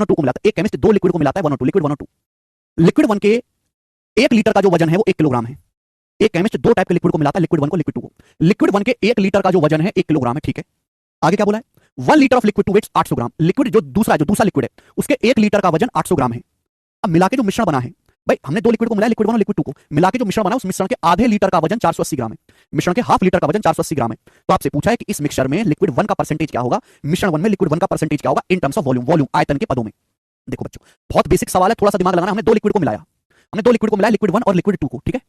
और टू को मिलाता है, एक केमिस्ट दो लिक्विड को मिलाता है, 1 और 2, लिक्विड 1 और 2। लिक्विड 1 के 1 लीटर का जो वजन है वो 1 किलोग्राम है। एक केमिस्ट दो टाइप के लिक्विड को मिलाता है, लिक्विड 1 को, लिक्विड 2 को। लिक्विड 1 के 1 लीटर का जो वजन है 1 किलोग्राम है, ठीक है। आगे क्या बोला है, 1 litre of liquid 2 weights 800 gram. Liquid जो दूसरा लिक्विड है उसके 1 लीटर का वजन 800 ग्राम है। अब मिला के जो मिश्रण बना है, भाई हमने दो लिक्विड को मिलाया, लिक्विड 1 और लिक्विड 2 को मिला के जो मिश्रण बना उस मिश्रण के आधे लीटर का वजन 480 ग्राम है, मिश्रण के हाफ लीटर का वजन 480 ग्राम है। तो आपसे पूछा है कि इस मिक्सचर में लिक्विड 1 का परसेंटेज क्या होगा, मिश्रण 1 में लिक्विड 1 का परसेंटेज क्या होगा in terms of volume, volume आयतन के पदों में। देखो बच्चों बहुत बेसिक सवाल है, थोड़ा सा दिमाग लगाना। हमने दो लिक्विड को मिलाया, लिक्विड 1 और लिक्विड 2 को, ठीक है।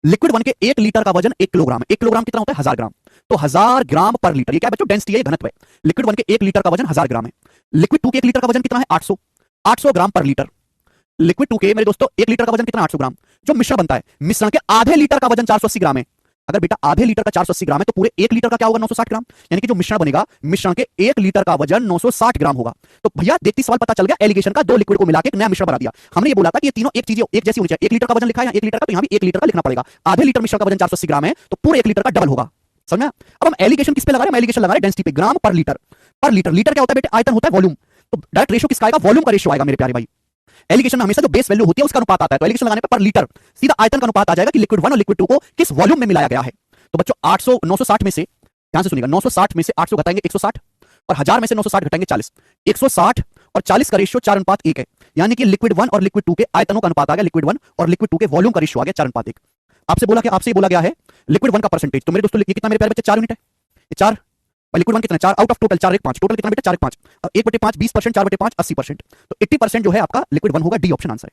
लिक्विड 1 के 1 लीटर का वजन 1 किलोग्राम है। 1 किलोग्राम कितना होता है, 1000 ग्राम। तो 1000 ग्राम पर लीटर, ये क्या है बच्चों, डेंसिटी है, ये घनत्व है। लिक्विड 1 के 1 लीटर का वजन 1000 ग्राम है। लिक्विड 2 के 1 लीटर का वजन कितना है, 800 ग्राम पर लीटर। लिक्विड 2 के मेरे दोस्तों 1 लीटर का वजन कितना, 800 ग्राम। जो मिश्रण बनता है, मिश्रण के आधे लीटर का वजन 480 ग्राम है। अगर बेटा आधे लीटर का 480 ग्राम है तो पूरे 1 लीटर का क्या होगा, 960 ग्राम। यानी कि जो मिश्रण बनेगा, मिश्रण के 1 लीटर का वजन 960 ग्राम होगा। तो भैया देखते सवाल पता चल गया, एलिगेशन का दो लिक्विड को मिलाकर एक नया मिश्रण बना दिया। हमने ये बोला था कि ये तीनों एक चीज एक जैसी होनी चाहिए। 1 लीटर का वजन लिखा है, 1 लीटर का, तो यहां भी 1 लीटर का लिखना पड़ेगा। आधे लीटर मिश्रण का वजन 480 ग्राम है तो पूरे 1 लीटर का डबल होगा। समझ में? अब हम एलिगेशन किस पे लगा रहे हैं, हम एलिगेशन लगा रहे हैं डेंसिटी पे, ग्राम पर लीटर। पर लीटर, लीटर क्या होता है बेटे, आयतन होता है, वॉल्यूम। तो डायरेक्ट रेशियो किसका आएगा, वॉल्यूम का रेशियो आएगा मेरे प्यारे भाई। एलिगेशन में हमेशा जो बेस वैल्यू होती है उसका अनुपात आता है, तो एलिगेशन लगाने पर लीटर सीधा आयतन का अनुपात आ जाएगा कि लिक्विड 1 और लिक्विड 2 को किस वॉल्यूम में मिलाया गया है। तो बच्चों 960 में से, ध्यान से सुनिएगा, 960 में से 800 घटाएंगे 160 और 1000 में से 960 घटाएंगे 40। 160 और 40 का रेशियो 4:1 है। यानी कि लिक्विड 1 और लिक्विड 2 के आयतनों का अनुपात आ गया, लिक्विड 1 और लिक्विड 2 के वॉल्यूम का रेशियो आ गया 4:1। आपसे बोला गया है लिक्विड 1 का परसेंटेज। तो मेरे दोस्तों ये कितना मेरे प्यारे बच्चे, 4 यूनिट है। ये 4 और लिक्विड 1 कितना, 4 आउट ऑफ टोटल 4 1 5, टोटल कितना बेटा 4 1 5। अब 1/5 20%, 4/5 80%। तो 80% जो है आपका लिक्विड 1 होगा, डी ऑप्शन आंसर है।